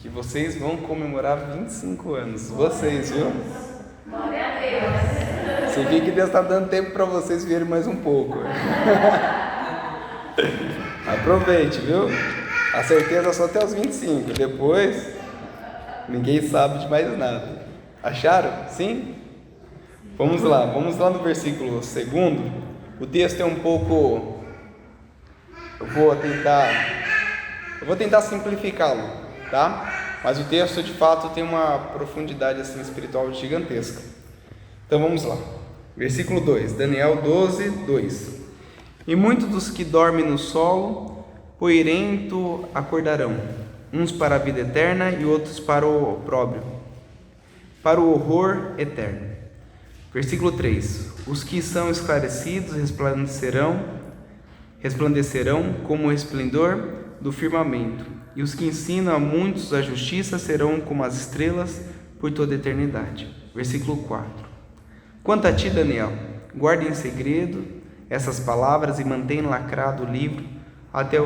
que vocês vão comemorar 25 anos. Vocês, viu? Glória a Deus. Você vê que Deus está dando tempo para vocês virem mais um pouco. Aproveite, viu? A certeza só até os 25. Depois, ninguém sabe de mais nada. Acharam? Sim? Vamos lá no versículo 2. O texto é um pouco... Eu vou tentar simplificá-lo, tá? Mas o texto de fato tem uma profundidade assim espiritual gigantesca. Então vamos lá. Versículo 2, Daniel 12, 2. E muitos dos que dormem no solo, poeirento acordarão, uns para a vida eterna e outros para o opróbrio, para o horror eterno. Versículo 3. Os que são esclarecidos resplandecerão como o esplendor do firmamento, e os que ensinam a muitos a justiça serão como as estrelas por toda a eternidade. Versículo 4. Quanto a ti, Daniel, guarda em segredo essas palavras e mantém lacrado o livro até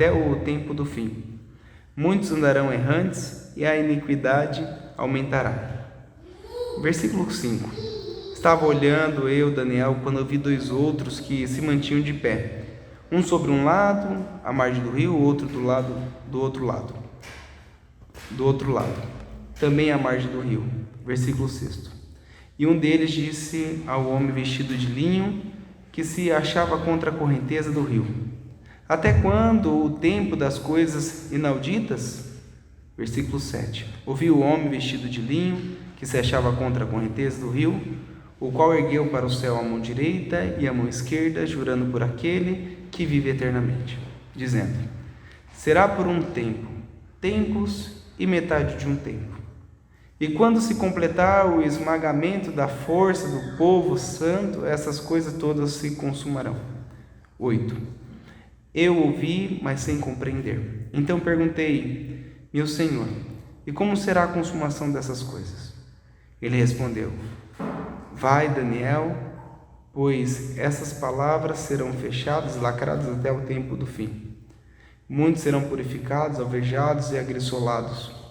o tempo do fim. Muitos andarão errantes e a iniquidade aumentará. Versículo 5. Estava olhando eu, Daniel, quando eu vi dois outros que se mantinham de pé, um sobre um lado, à margem do rio, o outro do outro lado, também à margem do rio. Versículo 6. E um deles disse ao homem vestido de linho, que se achava contra a correnteza do rio: até quando o tempo das coisas inauditas? Versículo 7. Ouvi o homem vestido de linho, que se achava contra a correnteza do rio, o qual ergueu para o céu a mão direita e a mão esquerda, jurando por aquele que vive eternamente, dizendo: será por um tempo, tempos e metade de um tempo. E quando se completar o esmagamento da força do povo santo, essas coisas todas se consumarão. 8. Eu ouvi, mas sem compreender. Então perguntei: meu Senhor, e como será a consumação dessas coisas? Ele respondeu: vai, Daniel, pois essas palavras serão fechadas, lacradas até o tempo do fim. Muitos serão purificados, alvejados e agressolados.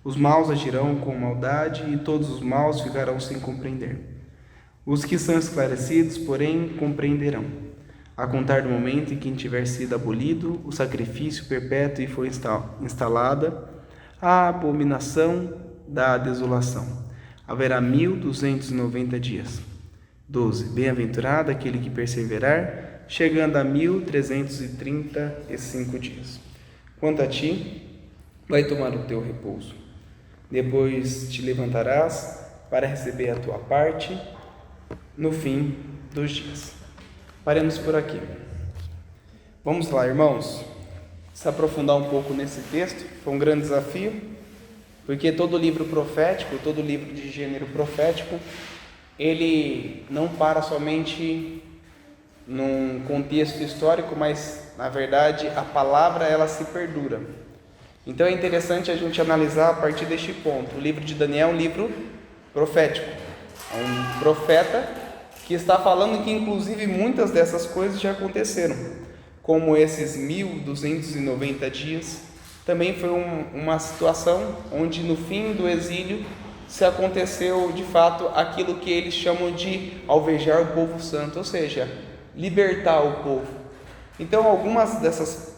Os maus agirão com maldade e todos os maus ficarão sem compreender. Os que são esclarecidos, porém, compreenderão, a contar do momento em que tiver sido abolido o sacrifício perpétuo e foi instalada a abominação da desolação. Haverá 1290 dias. 12. Bem-aventurado aquele que perseverar, chegando a 1335 dias. Quanto a ti, vai tomar o teu repouso. Depois te levantarás para receber a tua parte no fim dos dias. Paremos por aqui. Vamos lá, irmãos, se aprofundar um pouco nesse texto. Foi um grande desafio, porque todo livro profético, todo livro de gênero profético, ele não para somente num contexto histórico, mas na verdade a palavra ela se perdura. Então é interessante a gente analisar a partir deste ponto. O livro de Daniel é um livro profético, é um profeta que está falando que inclusive muitas dessas coisas já aconteceram, como esses 1290 dias. Também foi uma situação onde no fim do exílio se aconteceu de fato aquilo que eles chamam de alvejar o povo santo, ou seja, libertar o povo. Então algumas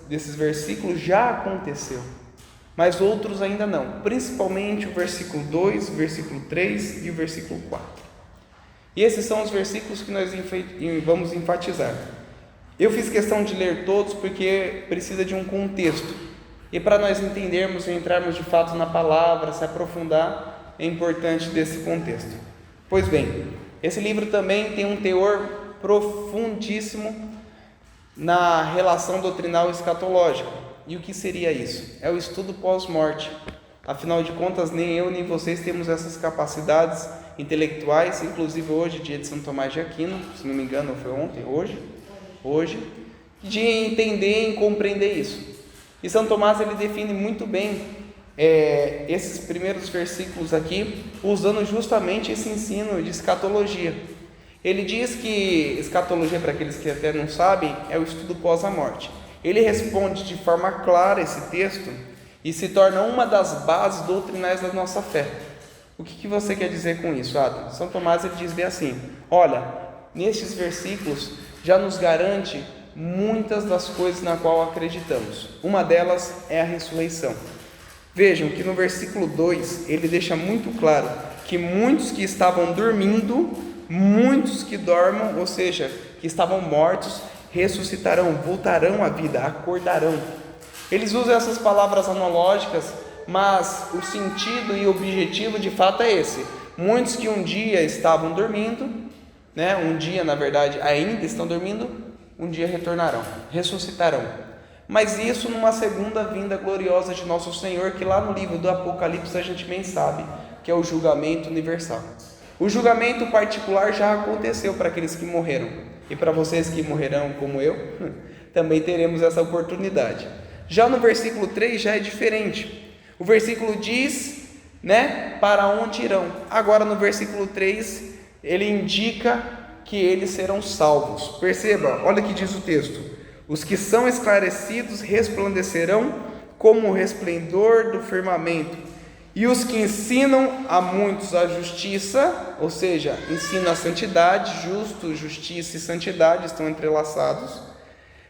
desses versículos já aconteceu, mas outros ainda não, principalmente o versículo 2, o versículo 3 e o versículo 4. E esses são os versículos que nós vamos enfatizar. Eu fiz questão de ler todos porque precisa de um contexto, e para nós entendermos e entrarmos de fato na palavra, se aprofundar, é importante desse contexto. Pois bem, esse livro também tem um teor profundíssimo na relação doutrinal escatológica. E o que seria isso? É o estudo pós-morte. Afinal de contas, nem eu nem vocês temos essas capacidades intelectuais, inclusive hoje, dia de São Tomás de Aquino, se não me engano foi ontem, hoje, de entender e compreender isso. E São Tomás ele define muito bem esses primeiros versículos aqui, usando justamente esse ensino de escatologia. Ele diz que escatologia, para aqueles que até não sabem, é o estudo pós a morte. Ele responde de forma clara esse texto e se torna uma das bases doutrinais da nossa fé. O que você quer dizer com isso, Adam? São Tomás ele diz bem assim: olha, nestes versículos já nos garante muitas das coisas na qual acreditamos. Uma delas é a ressurreição. Vejam que no versículo 2 ele deixa muito claro que muitos que estavam dormindo, muitos que dormam, ou seja, que estavam mortos, ressuscitarão, voltarão à vida, acordarão. Eles usam essas palavras analógicas, mas o sentido e o objetivo de fato é esse: muitos que um dia estavam dormindo, um dia na verdade ainda estão dormindo, um dia retornarão, ressuscitarão. Mas isso numa segunda vinda gloriosa de nosso Senhor, que lá no livro do Apocalipse a gente bem sabe que é o julgamento universal. O julgamento particular já aconteceu para aqueles que morreram, e para vocês que morrerão como eu, também teremos essa oportunidade. Já no versículo 3 já é diferente. O versículo diz, para onde irão. Agora no versículo 3, ele indica que eles serão salvos. Perceba, olha o que diz o texto: os que são esclarecidos resplandecerão como o resplendor do firmamento, e os que ensinam a muitos a justiça, ou seja, ensinam a santidade, justo, justiça e santidade estão entrelaçados,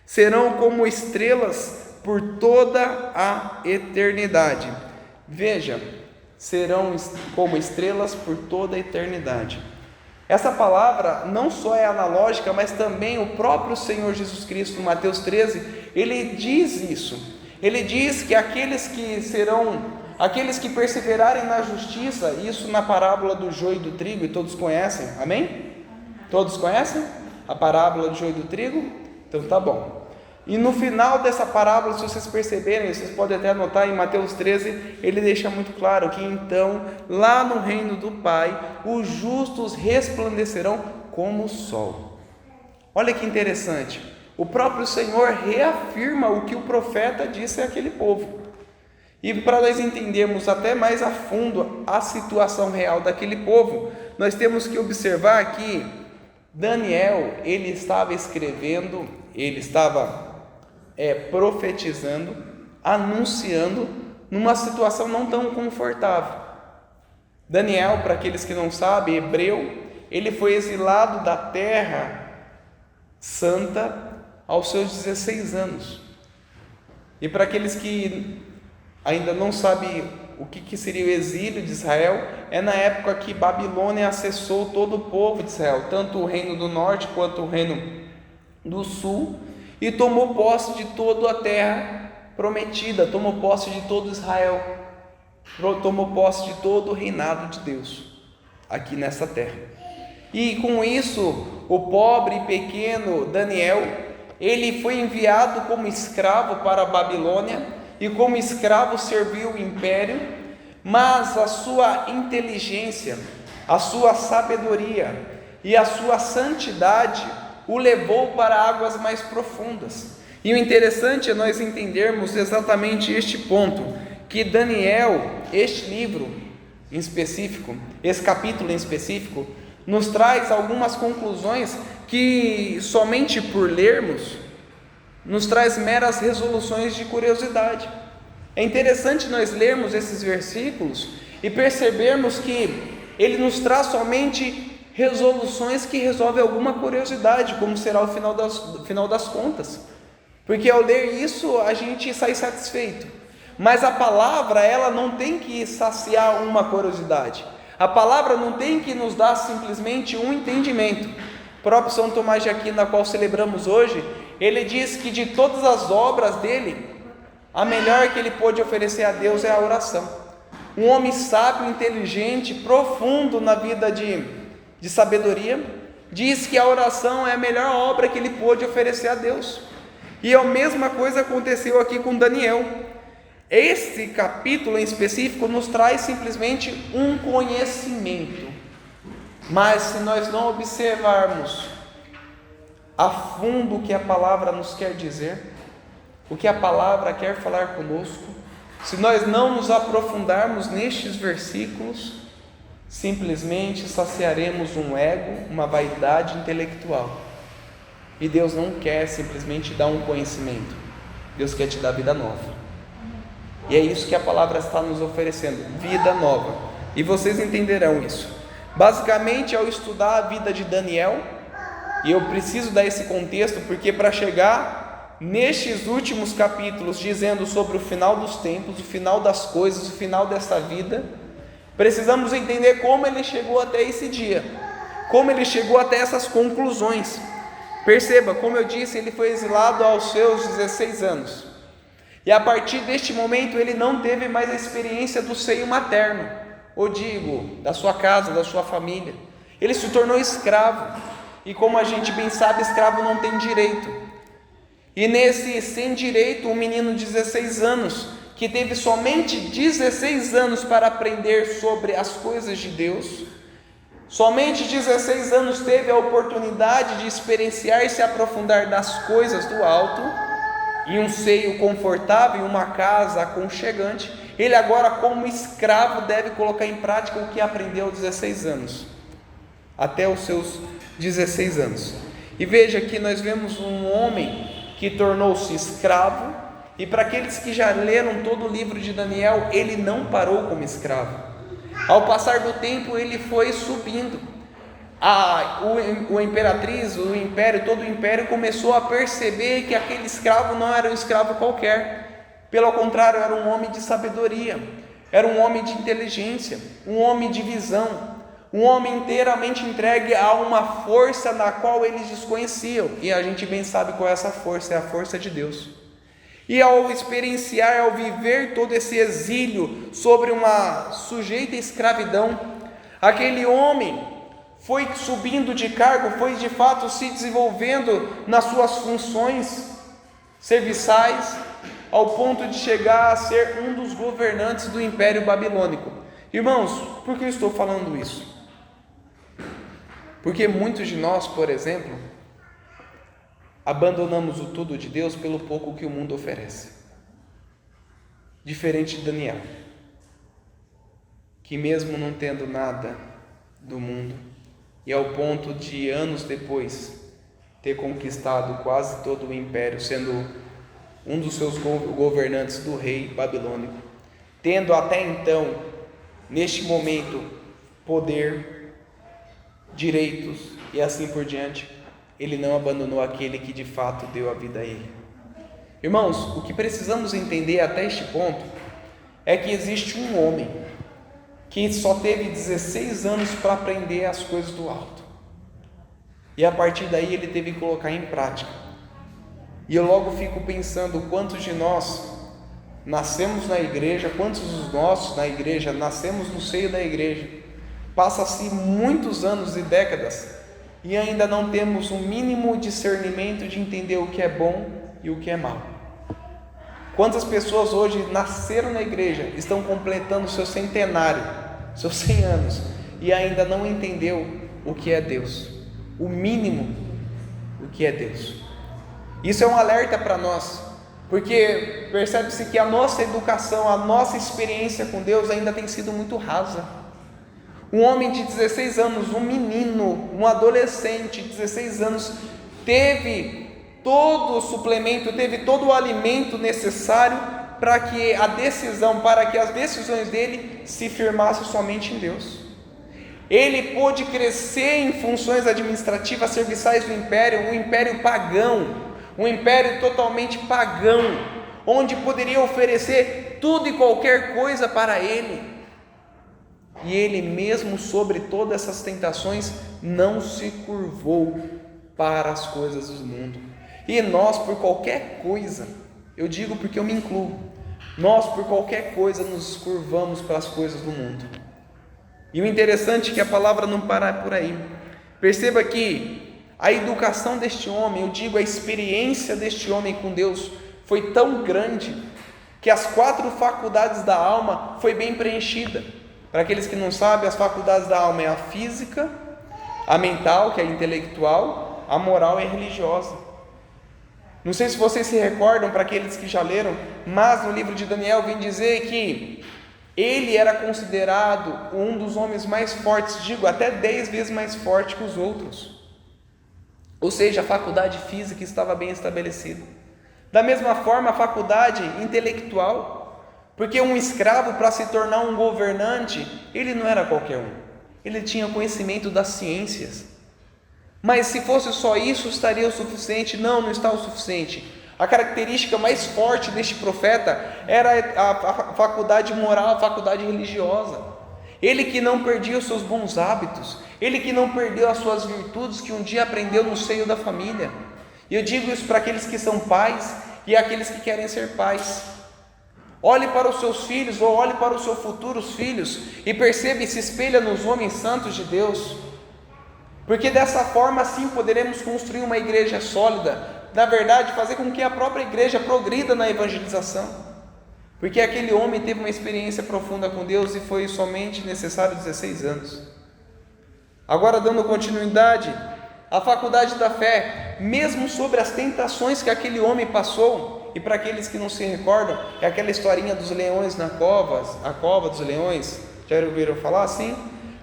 serão como estrelas por toda a eternidade. Veja, serão como estrelas por toda a eternidade. Essa palavra não só é analógica, mas também o próprio Senhor Jesus Cristo, em Mateus 13, ele diz isso. Ele diz que aqueles que perseverarem na justiça, isso na parábola do joio e do trigo, e todos conhecem, amém? Todos conhecem a parábola do joio e do trigo? Então tá bom. E no final dessa parábola, se vocês perceberem, vocês podem até anotar em Mateus 13, ele deixa muito claro que então, lá no reino do Pai, os justos resplandecerão como o sol. Olha que interessante, o próprio Senhor reafirma o que o profeta disse àquele povo. E para nós entendermos até mais a fundo a situação real daquele povo, nós temos que observar que Daniel, ele estava escrevendo, ele estava profetizando, anunciando numa situação não tão confortável. Daniel, para aqueles que não sabem, hebreu, ele foi exilado da terra santa aos seus 16 anos. E para aqueles que ainda não sabem o que seria o exílio de Israel, é na época que Babilônia acessou todo o povo de Israel, tanto o reino do norte quanto o reino do sul, e tomou posse de toda a terra prometida, tomou posse de todo Israel, tomou posse de todo o reinado de Deus aqui nessa terra. E com isso, o pobre e pequeno Daniel, ele foi enviado como escravo para a Babilônia, e como escravo serviu o império, mas a sua inteligência, a sua sabedoria e a sua santidade o levou para águas mais profundas. E o interessante é nós entendermos exatamente este ponto, que Daniel, este livro em específico, esse capítulo em específico, nos traz algumas conclusões que somente por lermos, nos traz meras resoluções de curiosidade. É interessante nós lermos esses versículos e percebermos que ele nos traz somente resoluções que resolvem alguma curiosidade, como será o final das contas, porque ao ler isso a gente sai satisfeito, mas a palavra ela não tem que saciar uma curiosidade, a palavra não tem que nos dar simplesmente um entendimento. O próprio São Tomás de Aquino, na qual celebramos hoje, ele diz que de todas as obras dele, a melhor que ele pôde oferecer a Deus é a oração. Um homem sábio, inteligente, profundo na vida de sabedoria, diz que a oração é a melhor obra que ele pôde oferecer a Deus. E a mesma coisa aconteceu aqui com Daniel. Este capítulo em específico nos traz simplesmente um conhecimento, mas se nós não observarmos a fundo o que a palavra nos quer dizer, o que a palavra quer falar conosco, se nós não nos aprofundarmos nestes versículos, simplesmente saciaremos um ego, uma vaidade intelectual. E Deus não quer simplesmente dar um conhecimento, Deus quer te dar vida nova. E é isso que a palavra está nos oferecendo, vida nova. E vocês entenderão isso. Basicamente, ao estudar a vida de Daniel, e eu preciso dar esse contexto, porque para chegar nestes últimos capítulos, dizendo sobre o final dos tempos, o final das coisas, o final dessa vida, precisamos entender como ele chegou até esse dia, como ele chegou até essas conclusões. Perceba, como eu disse, ele foi exilado aos seus 16 anos, e a partir deste momento ele não teve mais a experiência do seio materno, ou digo, da sua casa, da sua família. Ele se tornou escravo, e como a gente bem sabe, escravo não tem direito. E nesse sem direito, um menino de 16 anos, que teve somente 16 anos para aprender sobre as coisas de Deus, somente 16 anos teve a oportunidade de experienciar e se aprofundar nas coisas do alto, em um seio confortável, em uma casa aconchegante. Ele agora, como escravo, deve colocar em prática o que aprendeu aos 16 anos, até os seus 16 anos. E veja que nós vemos um homem que tornou-se escravo, e para aqueles que já leram todo o livro de Daniel, ele não parou como escravo. Ao passar do tempo, ele foi subindo. O imperatriz, o império, todo o império começou a perceber que aquele escravo não era um escravo qualquer. Pelo contrário, era um homem de sabedoria, era um homem de inteligência, um homem de visão, um homem inteiramente entregue a uma força na qual eles desconheciam. E a gente bem sabe qual é essa força, é a força de Deus. E ao experienciar, ao viver todo esse exílio sobre uma sujeita escravidão, aquele homem foi subindo de cargo, foi de fato se desenvolvendo nas suas funções serviçais, ao ponto de chegar a ser um dos governantes do Império Babilônico. Irmãos, por que eu estou falando isso? Porque muitos de nós, por exemplo, abandonamos o tudo de Deus pelo pouco que o mundo oferece. Diferente de Daniel, que mesmo não tendo nada do mundo, e ao ponto de anos depois ter conquistado quase todo o império, sendo um dos seus governantes do rei babilônico, tendo até então, neste momento, poder, direitos e assim por diante, ele não abandonou aquele que de fato deu a vida a ele. Irmãos, o que precisamos entender até este ponto é que existe um homem que só teve 16 anos para aprender as coisas do alto, e a partir daí ele teve que colocar em prática. E eu logo fico pensando quantos de nós nascemos na igreja, quantos dos nossos na igreja nascemos no seio da igreja, passa-se muitos anos e décadas e ainda não temos o mínimo discernimento de entender o que é bom e o que é mal. Quantas pessoas hoje nasceram na igreja, estão completando seu centenário, seus 100 anos, e ainda não entendeu o que é Deus, o mínimo o que é Deus. Isso é um alerta para nós, porque percebe-se que a nossa educação, a nossa experiência com Deus ainda tem sido muito rasa. Um homem de 16 anos, um menino, um adolescente de 16 anos, teve todo o suplemento, teve todo o alimento necessário para que as decisões dele se firmassem somente em Deus. Ele pôde crescer em funções administrativas, serviçais do império, um império pagão, um império totalmente pagão, onde poderia oferecer tudo e qualquer coisa para ele. E ele mesmo, sobre todas essas tentações, não se curvou para as coisas do mundo. E nós, por qualquer coisa, eu digo porque eu me incluo, nós por qualquer coisa nos curvamos para as coisas do mundo. E o interessante é que a palavra não para por aí. Perceba que a educação deste homem, eu digo a experiência deste homem com Deus, foi tão grande, que as 4 faculdades da alma foi bem preenchida. Para aqueles que não sabem, as faculdades da alma é a física, a mental, que é a intelectual, a moral e a religiosa. Não sei se vocês se recordam, para aqueles que já leram, mas no livro de Daniel vem dizer que ele era considerado um dos homens mais fortes, digo, até 10 vezes mais forte que os outros. Ou seja, a faculdade física estava bem estabelecida. Da mesma forma, a faculdade intelectual, Porque um escravo, para se tornar um governante, ele não era qualquer um. Ele tinha conhecimento das ciências. Mas se fosse só isso, estaria o suficiente? Não, não está o suficiente. A característica mais forte deste profeta era a faculdade moral, a faculdade religiosa. Ele que não perdia os seus bons hábitos, ele que não perdeu as suas virtudes que um dia aprendeu no seio da família. E eu digo isso para aqueles que são pais e aqueles que querem ser pais. Olhe para os seus filhos ou olhe para os seus futuros filhos e perceba e se espelha nos homens santos de Deus. Porque dessa forma sim poderemos construir uma igreja sólida, na verdade fazer com que a própria igreja progrida na evangelização, porque aquele homem teve uma experiência profunda com Deus e foi somente necessário 16 anos. Agora, dando continuidade, a faculdade da fé, mesmo sobre as tentações que aquele homem passou, e para aqueles que não se recordam, é aquela historinha dos leões na cova, a cova dos leões, já ouviram falar assim?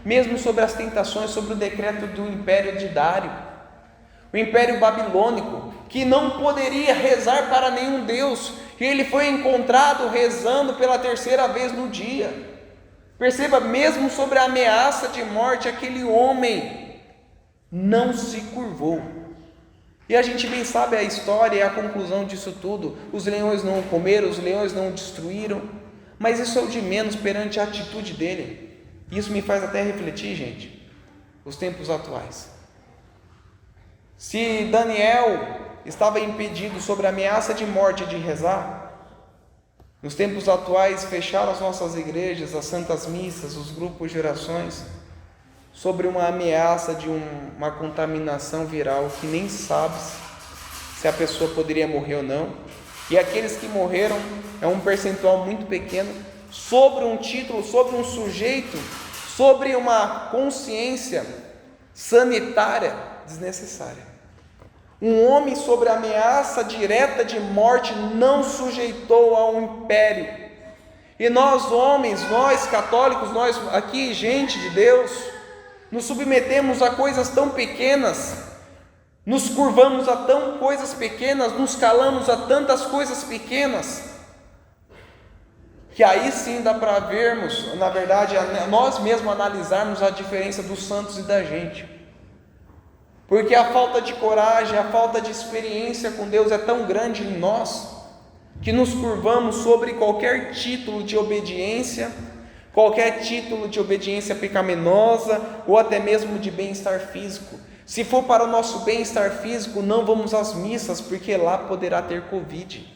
Mesmo sobre as tentações, sobre o decreto do império de Dário, o império babilônico, que não poderia rezar para nenhum Deus, e ele foi encontrado rezando pela terceira vez no dia. Perceba, mesmo sobre a ameaça de morte, aquele homem não se curvou. E a gente bem sabe a história e a conclusão disso tudo. Os leões não o comeram, os leões não o destruíram, mas isso é o de menos perante a atitude dele. Isso me faz até refletir, gente, os tempos atuais. Se Daniel estava impedido sobre a ameaça de morte de rezar, nos tempos atuais fecharam as nossas igrejas, as santas missas, os grupos de orações, sobre uma ameaça de uma contaminação viral que nem sabe se a pessoa poderia morrer ou não, e aqueles que morreram é um percentual muito pequeno, sobre um título, sobre um sujeito, sobre uma consciência sanitária desnecessária. Um homem sobre a ameaça direta de morte não sujeitou ao império. E nós homens, nós católicos, nós aqui, gente de Deus, nos submetemos a coisas tão pequenas, nos curvamos a tão coisas pequenas, nos calamos a tantas coisas pequenas, que aí sim dá para vermos, na verdade, nós mesmos analisarmos a diferença dos santos e da gente. Porque a falta de coragem, a falta de experiência com Deus é tão grande em nós, que nos curvamos sobre qualquer título de obediência, qualquer título de obediência pecaminosa, ou até mesmo de bem-estar físico. Se for para o nosso bem-estar físico, não vamos às missas, porque lá poderá ter Covid.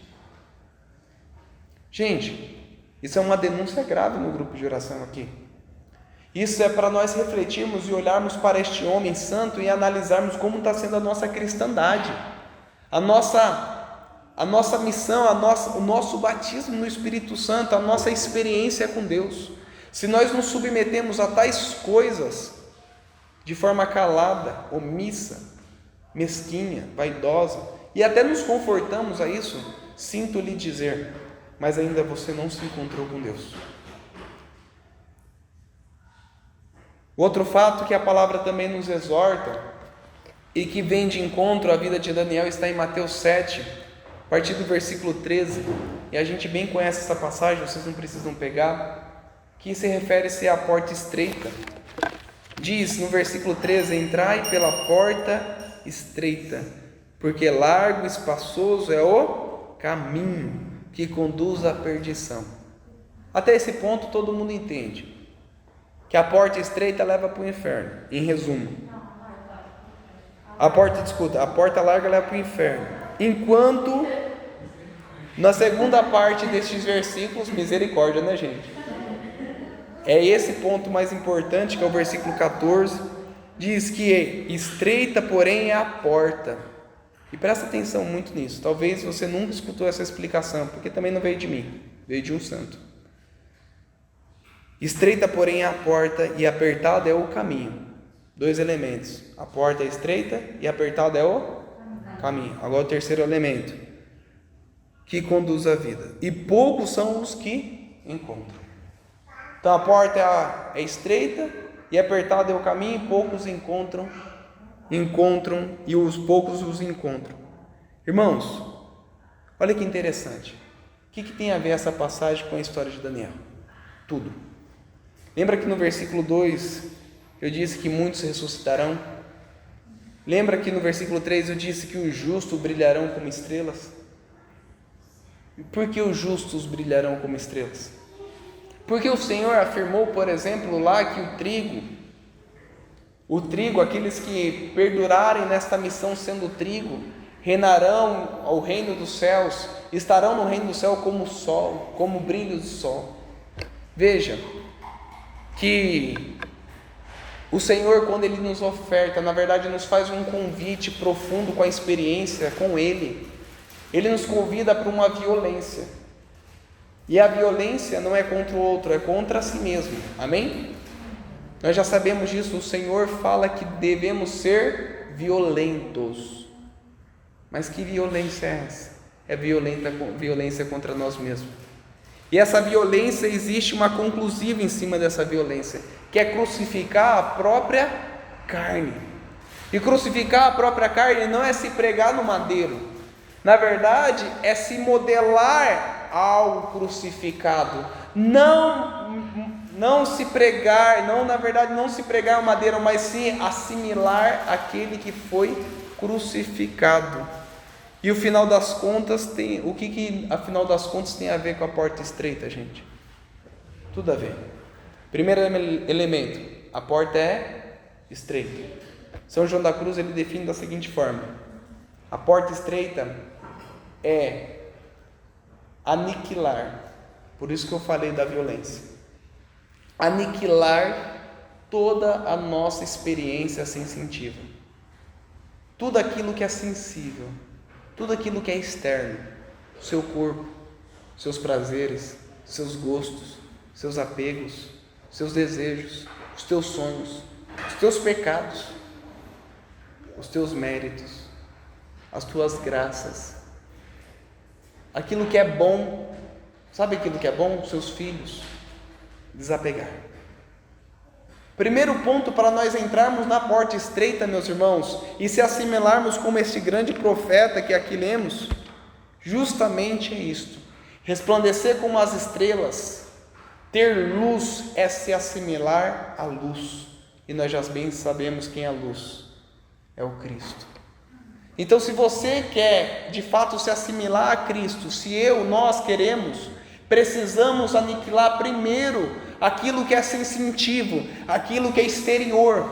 Gente, isso é uma denúncia grave no grupo de oração aqui. Isso é para nós refletirmos e olharmos para este homem santo e analisarmos como está sendo a nossa cristandade, a nossa missão, o nosso batismo no Espírito Santo, a nossa experiência com Deus. Se nós nos submetemos a tais coisas de forma calada, omissa, mesquinha, vaidosa, e até nos confortamos a isso, sinto lhe dizer, mas ainda você não se encontrou com Deus. Outro fato que a palavra também nos exorta e que vem de encontro à vida de Daniel está em Mateus 7, a partir do versículo 13, e a gente bem conhece essa passagem, vocês não precisam pegar, que se refere-se à porta estreita. Diz no versículo 13: entrai pela porta estreita, porque largo e espaçoso é o caminho que conduz à perdição. Até esse ponto todo mundo entende que a porta estreita leva para o inferno, em resumo. A porta larga leva para o inferno. Enquanto, na segunda parte destes versículos, misericórdia, né, gente? É esse ponto mais importante, que é o versículo 14, diz que estreita, porém, é a porta. E presta atenção muito nisso. Talvez você nunca escutou essa explicação, porque também não veio de mim, veio de um santo. Estreita, porém, é a porta e apertado é o caminho. Dois elementos. A porta é estreita e apertado é o caminho. Agora o terceiro elemento, que conduz à vida. E poucos são os que encontram. Então a porta é estreita e apertado é o caminho, e poucos encontram os poucos os encontram. Irmãos, olha que interessante. O que tem a ver essa passagem com a história de Daniel? Tudo. Lembra que no versículo 2 eu disse que muitos ressuscitarão? Lembra que no versículo 3 eu disse que os justos brilharão como estrelas? Por que os justos brilharão como estrelas? Porque o Senhor afirmou, por exemplo, lá que o trigo, aqueles que perdurarem nesta missão sendo trigo, reinarão ao reino dos céus, estarão no reino do céu como o sol, como o brilho do sol. Veja que o Senhor, quando Ele nos oferta, na verdade nos faz um convite profundo com a experiência com Ele. Ele nos convida para uma violência, e a violência não é contra o outro, é contra si mesmo, amém? Nós já sabemos disso, o Senhor fala que devemos ser violentos, mas que violência é essa? É violência contra nós mesmos, e essa violência, existe uma conclusiva em cima dessa violência, que é crucificar a própria carne, e crucificar a própria carne não é se pregar no madeiro, na verdade é se modelar ao crucificado, não se pregar, não se pregar o madeiro, mas sim assimilar aquele que foi crucificado. E o final das contas o que afinal das contas tem a ver com a porta estreita, gente? Tudo a ver. Primeiro elemento, a porta é estreita. São João da Cruz ele define da seguinte forma: a porta estreita é aniquilar, por isso que eu falei da violência, aniquilar toda a nossa experiência sensitiva, tudo aquilo que é sensível, tudo aquilo que é externo, seu corpo, seus prazeres, seus gostos, seus apegos, seus desejos, os teus sonhos, os teus pecados, os teus méritos, as tuas graças, aquilo que é bom. Sabe aquilo que é bom? Seus filhos. Desapegar. Primeiro ponto para nós entrarmos na porta estreita, meus irmãos, e se assimilarmos como este grande profeta que aqui lemos, justamente é isto: resplandecer como as estrelas. Ter luz é se assimilar à luz, e nós já bem sabemos quem é a luz, é o Cristo. Então, se você quer de fato se assimilar a Cristo, se nós queremos, precisamos aniquilar primeiro aquilo que é sensitivo, aquilo que é exterior,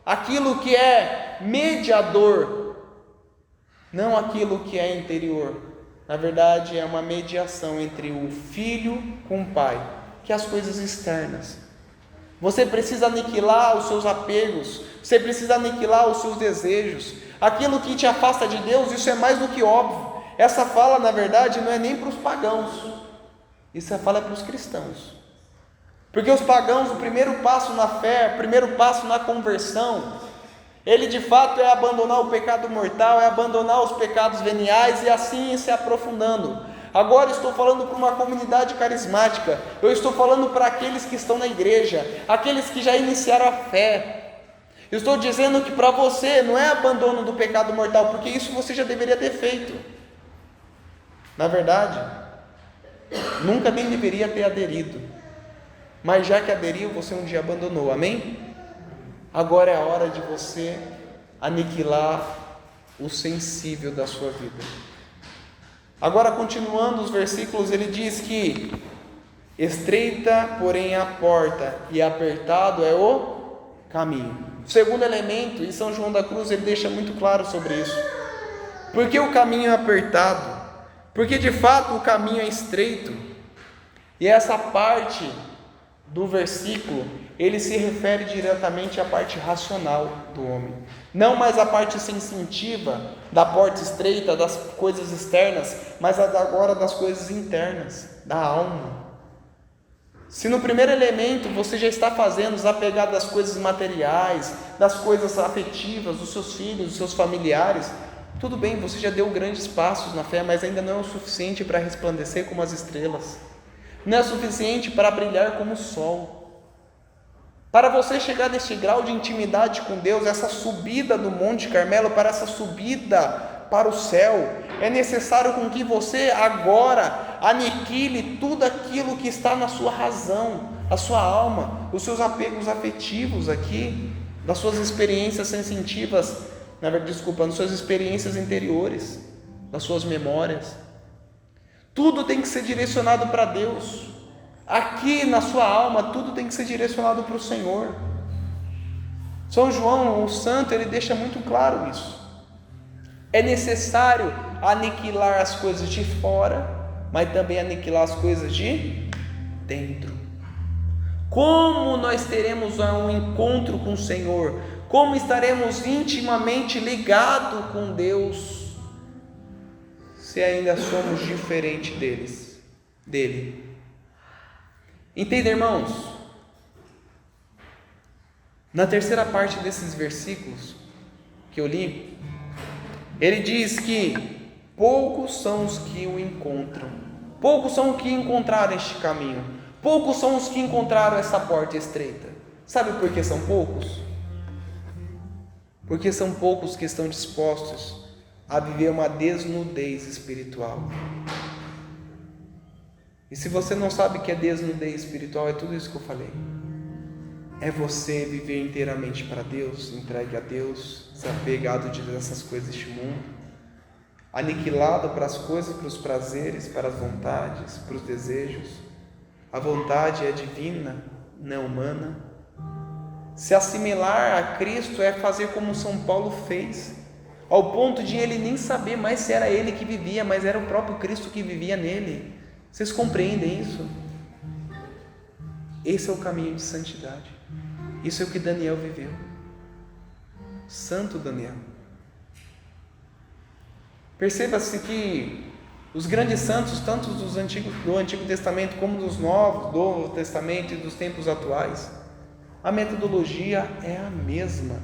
aquilo que é mediador, não aquilo que é interior. Na verdade, é uma mediação entre o filho com o pai, que é as coisas externas. Você precisa aniquilar os seus apegos, você precisa aniquilar os seus desejos, aquilo que te afasta de Deus. Isso é mais do que óbvio. Essa fala, na verdade, não é nem para os pagãos, isso fala para os cristãos, porque os pagãos, o primeiro passo na fé, o primeiro passo na conversão, ele de fato é abandonar o pecado mortal, é abandonar os pecados veniais e assim ir se aprofundando. Agora estou falando para uma comunidade carismática, eu estou falando para aqueles que estão na igreja, aqueles que já iniciaram a fé. Eu estou dizendo que para você não é abandono do pecado mortal, porque isso você já deveria ter feito. Na verdade, nunca nem deveria ter aderido, mas já que aderiu, você um dia abandonou, amém? Agora é a hora de você aniquilar o sensível da sua vida. Agora, continuando os versículos, ele diz que estreita, porém, a porta, e apertado é o caminho. O segundo elemento, em São João da Cruz, ele deixa muito claro sobre isso. Por que o caminho é apertado? Porque de fato o caminho é estreito. E essa parte do versículo, ele se refere diretamente à parte racional do homem, não mais à parte sensitiva da porta estreita, das coisas externas, mas agora das coisas internas, da alma. Se no primeiro elemento você já está fazendo, desapegado das coisas materiais, das coisas afetivas, dos seus filhos, dos seus familiares, tudo bem, você já deu grandes passos na fé, mas ainda não é o suficiente para resplandecer como as estrelas, não é o suficiente para brilhar como o sol. Para você chegar neste grau de intimidade com Deus, essa subida do Monte Carmelo, para essa subida para o céu. É necessário com que você agora aniquile tudo aquilo que está na sua razão, a sua alma, os seus apegos afetivos aqui, das suas experiências sensitivas, das suas experiências interiores, das suas memórias. Tudo tem que ser direcionado para Deus. Aqui na sua alma, tudo tem que ser direcionado para o Senhor. São João, o santo, ele deixa muito claro isso. É necessário aniquilar as coisas de fora, mas também aniquilar as coisas de dentro. Como nós teremos um encontro com o Senhor? Como estaremos intimamente ligados com Deus, se ainda somos diferentes dele? Entende, irmãos? Na terceira parte desses versículos que eu li, ele diz que poucos são os que o encontram, poucos são os que encontraram este caminho, poucos são os que encontraram essa porta estreita. Sabe por que são poucos? Porque são poucos que estão dispostos a viver uma desnudez espiritual. E se você não sabe o que é desnudez espiritual, é tudo isso que eu falei. É você viver inteiramente para Deus, entregue a Deus, desapegado dessas coisas deste mundo, aniquilado para as coisas, para os prazeres, para as vontades, para os desejos. A vontade é divina, não humana. Se assimilar a Cristo é fazer como São Paulo fez, ao ponto de ele nem saber mais se era ele que vivia, mas era o próprio Cristo que vivia nele. Vocês compreendem isso? Esse é o caminho de santidade. Isso é o que Daniel viveu. Santo Daniel. Perceba-se que os grandes santos, tanto do Antigo Testamento como dos Novos, do Novo Testamento e dos tempos atuais, a metodologia é a mesma.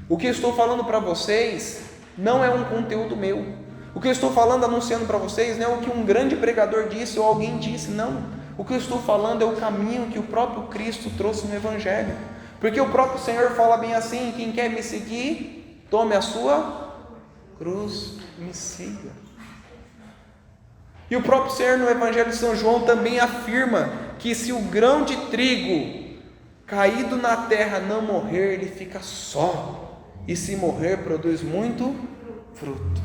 O que eu estou falando para vocês não é um conteúdo meu. O que eu estou falando, anunciando para vocês, não é o que um grande pregador disse ou alguém disse, não. O que eu estou falando é o caminho que o próprio Cristo trouxe no Evangelho. Porque o próprio Senhor fala bem assim: quem quer me seguir, tome a sua cruz e me siga. E o próprio Senhor no Evangelho de São João também afirma que se o grão de trigo caído na terra não morrer, ele fica só, e se morrer, produz muito fruto.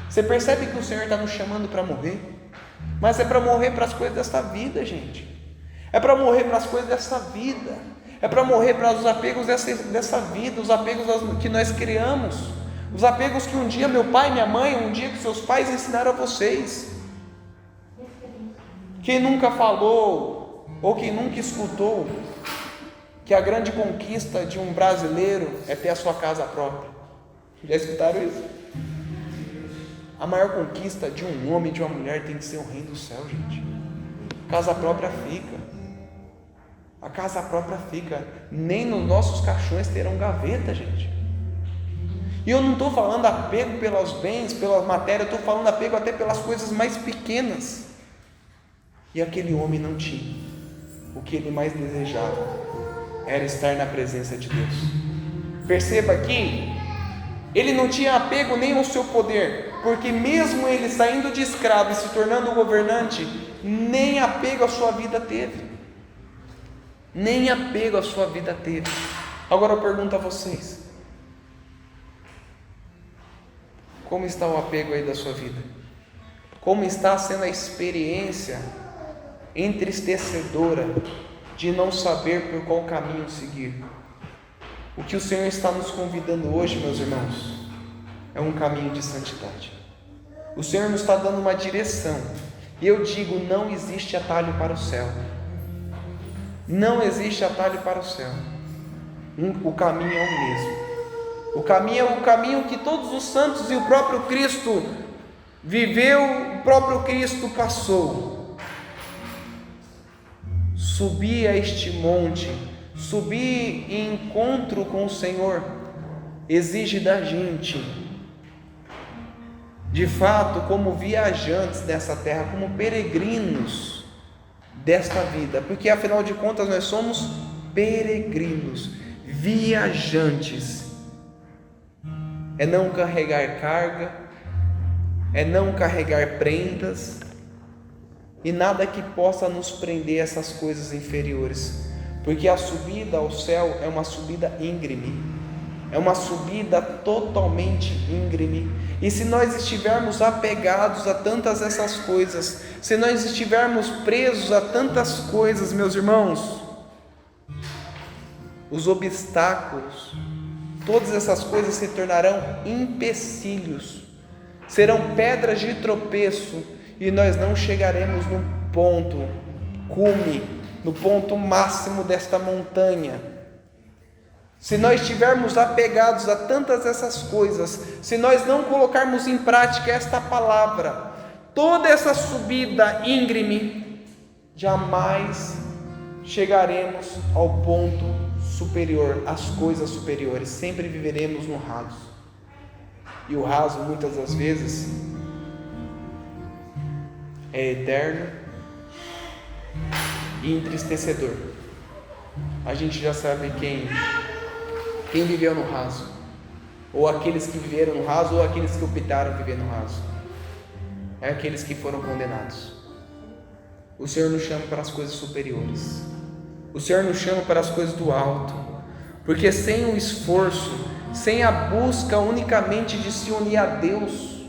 Você percebe que o Senhor está nos chamando para morrer? Mas é para morrer para as coisas dessa vida, gente. É para morrer para as coisas dessa vida. É para morrer para os apegos dessa vida, os apegos que nós criamos, os apegos que um dia meu pai, minha mãe, um dia que seus pais ensinaram a vocês. Quem nunca falou ou quem nunca escutou que a grande conquista de um brasileiro é ter a sua casa própria? Já escutaram isso? A maior conquista de um homem e de uma mulher tem que ser o reino do céu, gente. Casa própria fica. A casa própria fica. Nem nos nossos caixões terão gaveta, gente. E eu não estou falando apego pelos bens, pela matéria, eu estou falando apego até pelas coisas mais pequenas. E aquele homem não tinha. O que ele mais desejava era estar na presença de Deus. Perceba que ele não tinha apego nem ao seu poder, porque mesmo ele saindo de escravo e se tornando governante, nem apego à sua vida teve. Nem apego à sua vida teve. Agora eu pergunto a vocês: como está o apego aí da sua vida? Como está sendo a experiência entristecedora de não saber por qual caminho seguir? O que o Senhor está nos convidando hoje, meus irmãos, é um caminho de santidade. O Senhor nos está dando uma direção. E eu digo, não existe atalho para o céu. Não existe atalho para o céu. O caminho é o mesmo. O caminho é o caminho que todos os santos e o próprio Cristo viveu, o próprio Cristo passou. Subir a este monte, subir em encontro com o Senhor, exige da gente, de fato, como viajantes dessa terra, como peregrinos desta vida, porque afinal de contas nós somos peregrinos, viajantes é não carregar carga, é não carregar prendas e nada que possa nos prender a essas coisas inferiores, porque a subida ao céu é uma subida íngreme, é uma subida totalmente íngreme. E se nós estivermos apegados a tantas essas coisas, se nós estivermos presos a tantas coisas, meus irmãos, os obstáculos, todas essas coisas se tornarão empecilhos, serão pedras de tropeço, e nós não chegaremos no ponto cume, no ponto máximo desta montanha. Se nós estivermos apegados a tantas essas coisas, se nós não colocarmos em prática esta palavra, toda essa subida íngreme, jamais chegaremos ao ponto superior, às coisas superiores, sempre viveremos no raso. E o raso, muitas das vezes, é eterno e entristecedor. A gente já sabe quem viveu no raso, ou aqueles que viveram no raso, ou aqueles que optaram viver no raso, é aqueles que foram condenados. O Senhor nos chama para as coisas superiores, o Senhor nos chama para as coisas do alto, porque sem o esforço, sem a busca unicamente de se unir a Deus,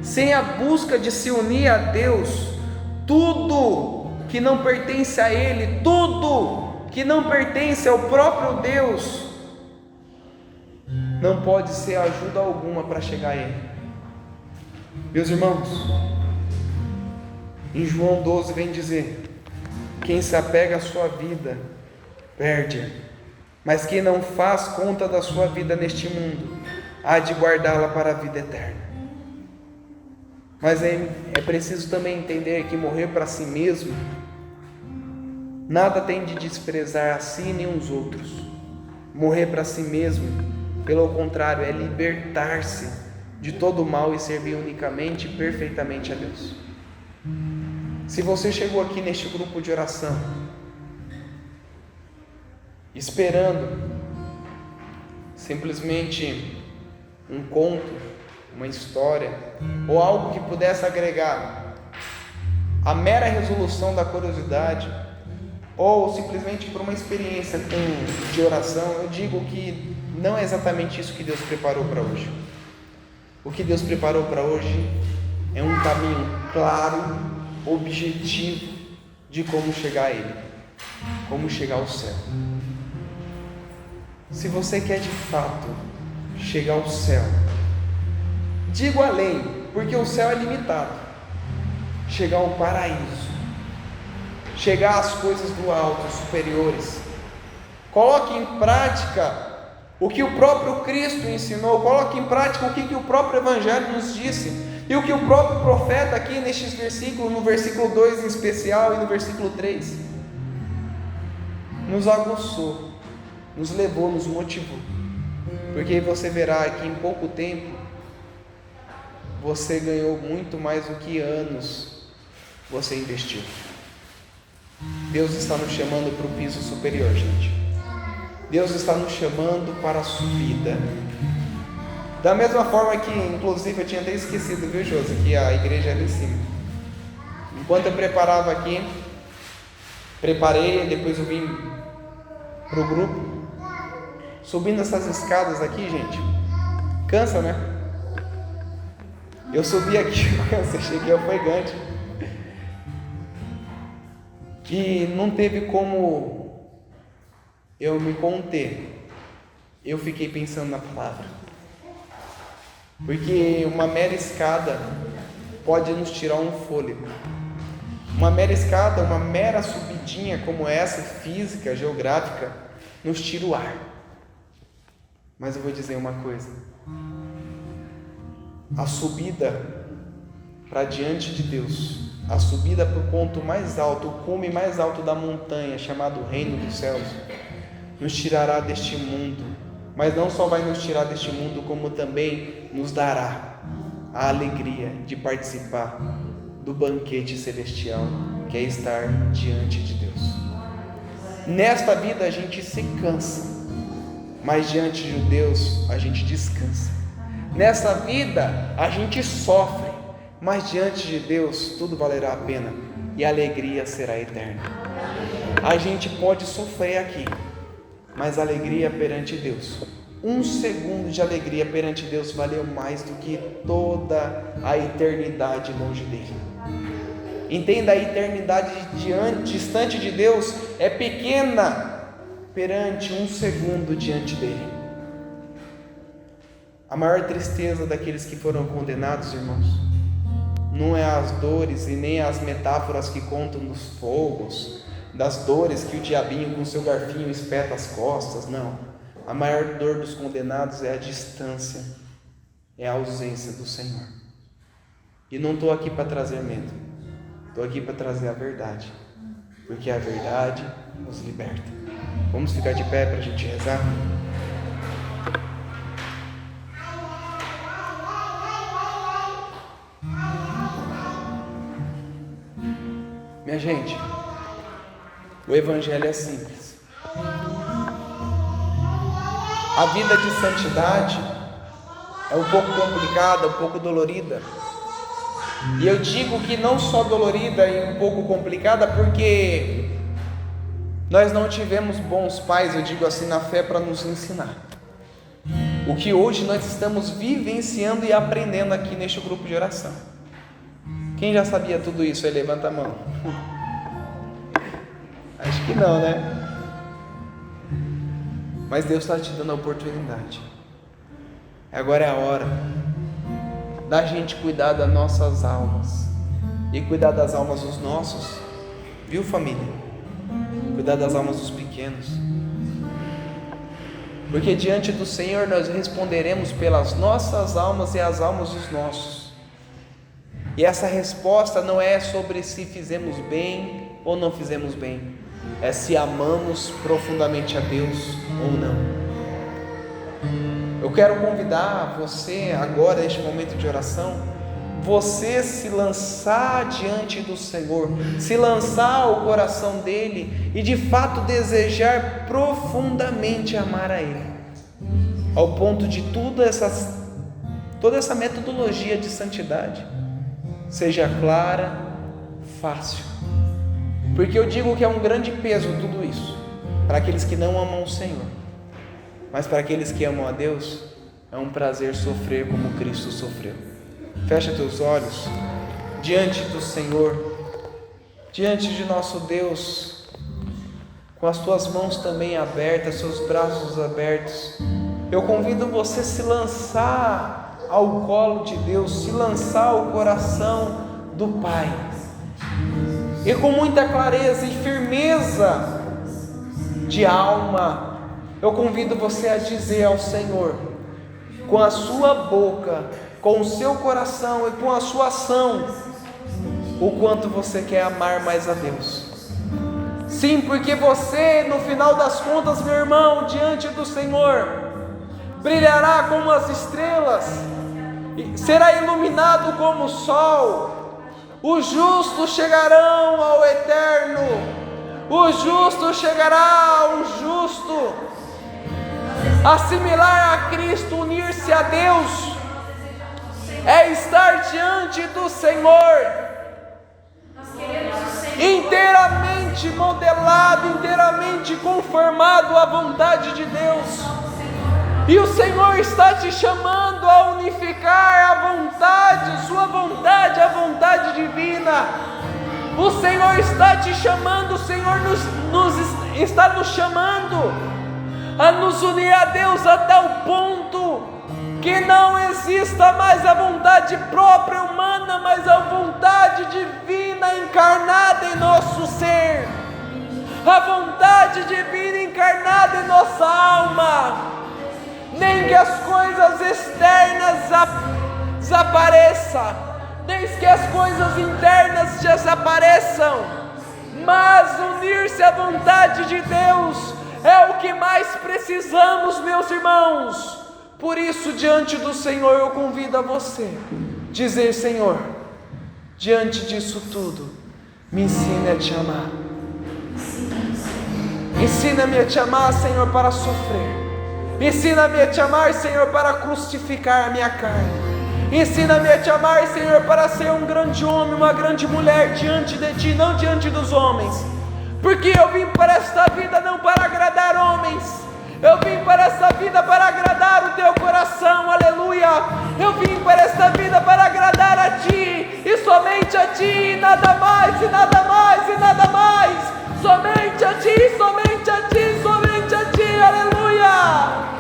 sem a busca de se unir a Deus, tudo que não pertence a Ele, tudo que não pertence ao próprio Deus, não pode ser ajuda alguma para chegar a Ele. Meus irmãos, em João 12 vem dizer: quem se apega à sua vida, perde, mas quem não faz conta da sua vida neste mundo, há de guardá-la para a vida eterna. Mas é preciso também entender que morrer para si mesmo, nada tem de desprezar a si nem os outros. Morrer para si mesmo, pelo contrário, é libertar-se de todo o mal e servir unicamente e perfeitamente a Deus. Se você chegou aqui neste grupo de oração, esperando simplesmente um conto, uma história, ou algo que pudesse agregar a mera resolução da curiosidade, ou simplesmente por uma experiência de oração, eu digo que não é exatamente isso que Deus preparou para hoje. O que Deus preparou para hoje é um caminho claro, objetivo de como chegar a Ele, como chegar ao céu. Se você quer de fato chegar ao céu, digo além, porque o céu é limitado, chegar ao paraíso, chegar às coisas do alto, superiores, coloque em prática o que o próprio Cristo ensinou, coloque em prática o que o próprio Evangelho nos disse, e o que o próprio profeta aqui nestes versículos, no versículo 2 em especial e no versículo 3, nos aguçou, nos levou, nos motivou, porque você verá que em pouco tempo você ganhou muito mais do que anos você investiu. Deus está nos chamando para o piso superior, gente. Deus está nos chamando para a subida. Da mesma forma que, inclusive, eu tinha até esquecido, viu, Josi, que a igreja era em cima. Enquanto eu preparava aqui, depois eu vim para o grupo, subindo essas escadas aqui, gente, cansa, né? Eu subi aqui, cheguei ofegante, e não teve como eu me conter. Eu fiquei pensando na palavra, porque uma mera escada pode nos tirar um fôlego. Uma mera escada, uma mera subidinha como essa, física, geográfica, nos tira o ar. Mas eu vou dizer uma coisa: a subida para diante de Deus, a subida para o ponto mais alto, o cume mais alto da montanha, chamado Reino dos Céus, nos tirará deste mundo, mas não só vai nos tirar deste mundo, como também nos dará a alegria de participar do banquete celestial, que é estar diante de Deus. Nesta vida a gente se cansa, mas diante de Deus a gente descansa. Nessa vida a gente sofre, mas diante de Deus tudo valerá a pena e a alegria será eterna. A gente pode sofrer aqui, mas a alegria perante Deus, 1 segundo de alegria perante Deus valeu mais do que toda a eternidade longe dele. Entenda, a eternidade distante de Deus é pequena perante 1 segundo diante dele. A maior tristeza daqueles que foram condenados, irmãos, não é as dores e nem as metáforas que contam dos fogos, das dores que o diabinho com seu garfinho espeta as costas, não. A maior dor dos condenados é a distância, é a ausência do Senhor. E não estou aqui para trazer medo, estou aqui para trazer a verdade, porque a verdade nos liberta. Vamos ficar de pé para a gente rezar? Minha gente, o Evangelho é simples. A vida de santidade é um pouco complicada, um pouco dolorida. E eu digo que não só dolorida e um pouco complicada porque nós não tivemos bons pais, eu digo assim, na fé para nos ensinar. O que hoje nós estamos vivenciando e aprendendo aqui neste grupo de oração. Quem já sabia tudo isso aí, levanta a mão. Acho que não, né? Mas Deus está te dando a oportunidade. Agora é a hora da gente cuidar das nossas almas e cuidar das almas dos nossos, viu, família? Cuidar das almas dos pequenos, porque diante do Senhor nós responderemos pelas nossas almas e as almas dos nossos. E essa resposta não é sobre se fizemos bem ou não fizemos bem, é se amamos profundamente a Deus ou não. Eu quero convidar você agora, neste momento de oração, você se lançar diante do Senhor, se lançar ao coração dele e de fato desejar profundamente amar a Ele, ao ponto de toda essa metodologia de santidade seja clara, fácil. Porque eu digo que é um grande peso tudo isso para aqueles que não amam o Senhor, mas para aqueles que amam a Deus é um prazer sofrer como Cristo sofreu. Fecha teus olhos diante do Senhor, diante de nosso Deus, com as tuas mãos também abertas, seus braços abertos. Eu convido você a se lançar ao colo de Deus, se lançar ao coração do Pai, e com muita clareza e firmeza de alma, eu convido você a dizer ao Senhor, com a sua boca, com o seu coração e com a sua ação, o quanto você quer amar mais a Deus. Sim, porque você, no final das contas, meu irmão, diante do Senhor, brilhará como as estrelas, será iluminado como o sol. Os justos chegarão ao eterno, o justo chegará ao justo. Assimilar a Cristo, unir-se a Deus, é estar diante do Senhor, inteiramente modelado, inteiramente conformado à vontade de Deus. E o Senhor está te chamando a unificar a vontade, sua vontade, a vontade divina. O Senhor está te chamando, o Senhor está nos chamando a nos unir a Deus a tal ponto que não exista mais a vontade própria humana, mas a vontade divina encarnada em nosso ser, a vontade divina encarnada em nossa alma. Nem que as coisas externas desapareçam, nem que as coisas internas desapareçam, mas unir-se à vontade de Deus é o que mais precisamos, meus irmãos. Por isso, diante do Senhor, eu convido a você dizer: Senhor, diante disso tudo, me ensine a te amar. Ensina-me a te amar, Senhor, para sofrer. Ensina-me a te amar, Senhor, para crucificar a minha carne. Ensina-me a te amar, Senhor, para ser um grande homem, uma grande mulher diante de Ti, não diante dos homens. Porque eu vim para esta vida não para agradar homens. Eu vim para esta vida para agradar o Teu coração, aleluia. Eu vim para esta vida para agradar a Ti, e somente a Ti, e nada mais, e nada mais, e nada mais. Somente a Ti, somente a Ti, somente a Ti, aleluia.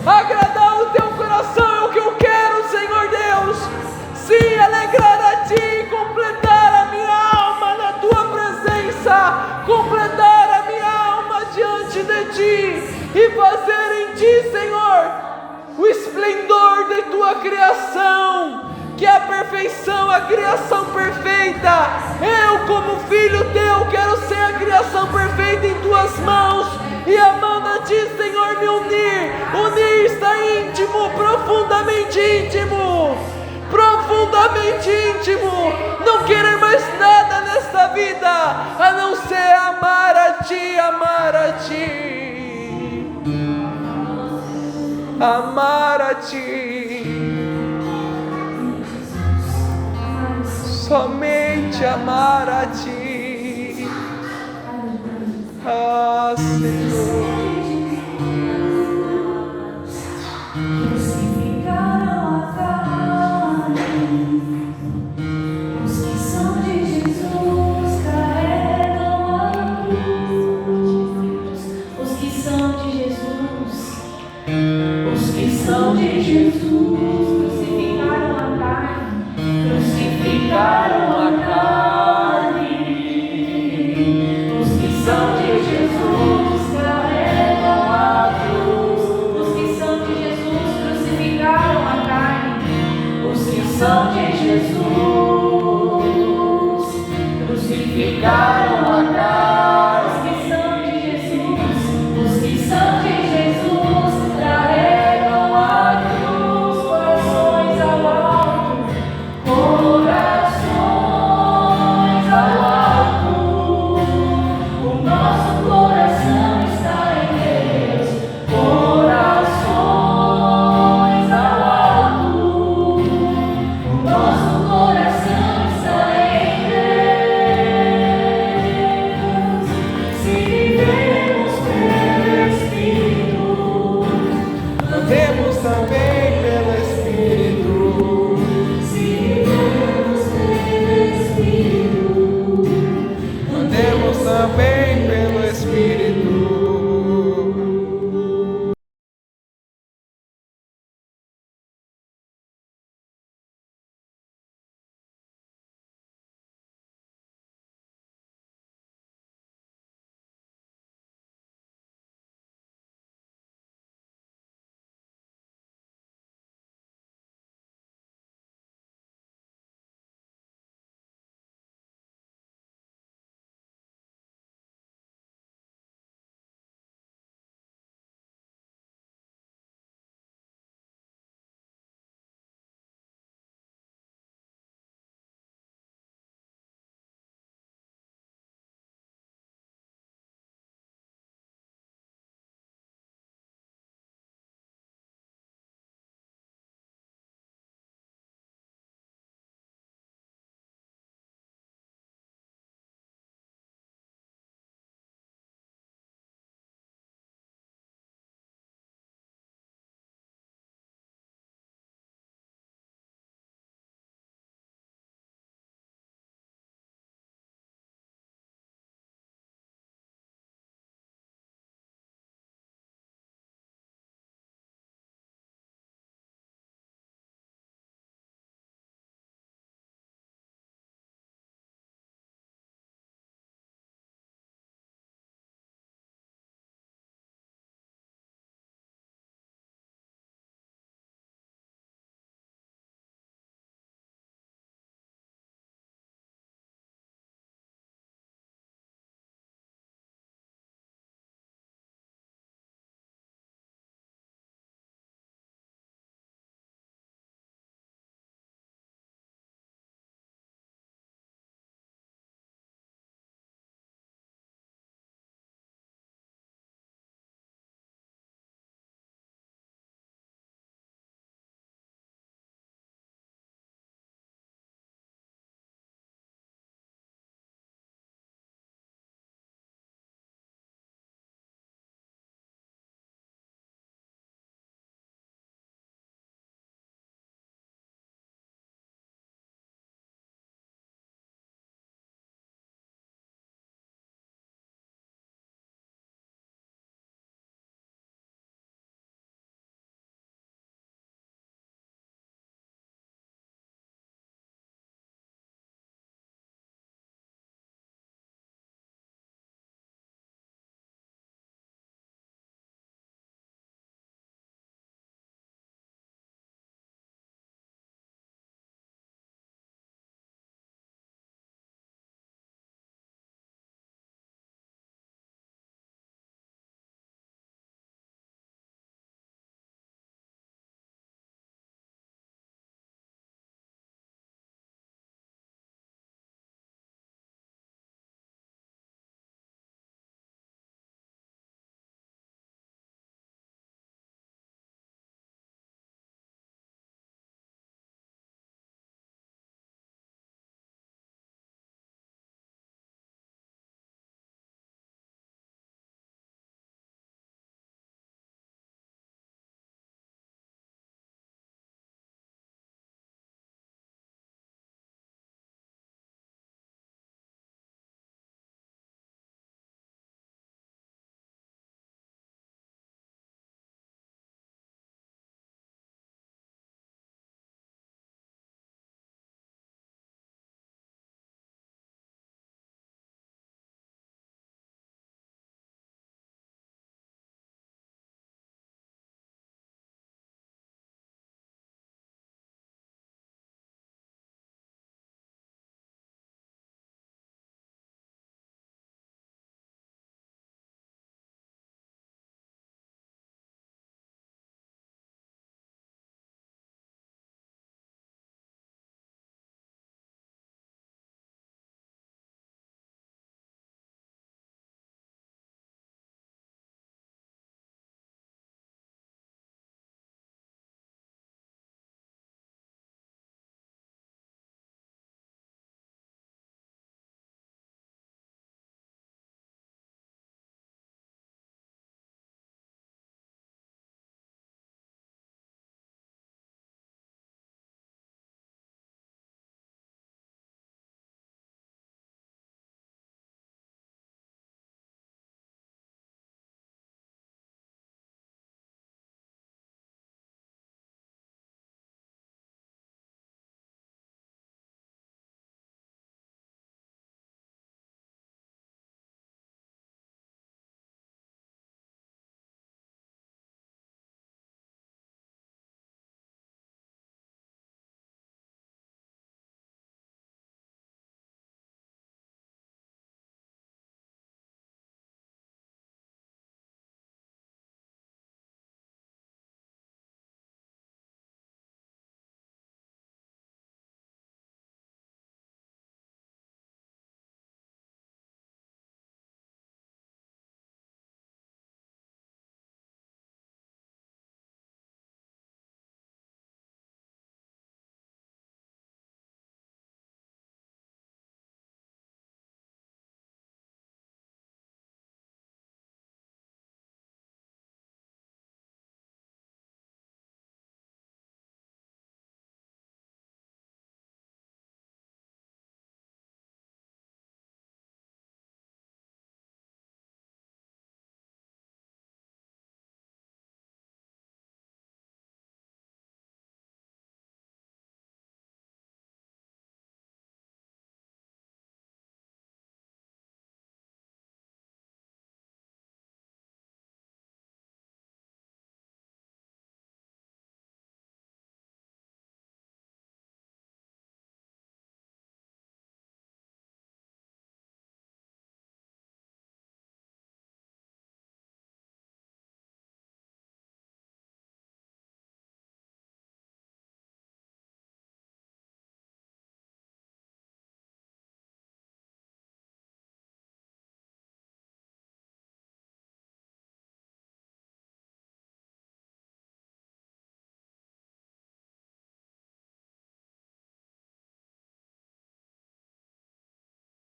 Agradar o Teu coração é o que eu quero, Senhor Deus. Sim, alegrar a Ti, completar a minha alma na Tua presença, completar a minha alma diante de Ti, e fazer em Ti, Senhor, o esplendor de Tua criação, que é a perfeição, a criação perfeita. Eu, como filho Teu, quero ser a criação perfeita em Tuas mãos, e amando a Ti, Senhor, me unir está íntimo, profundamente íntimo, não querer mais nada nesta vida, a não ser amar a Ti, amar a Ti, amar a Ti, somente amar a Ti, ah, Senhor. São de Jesus, crucificaram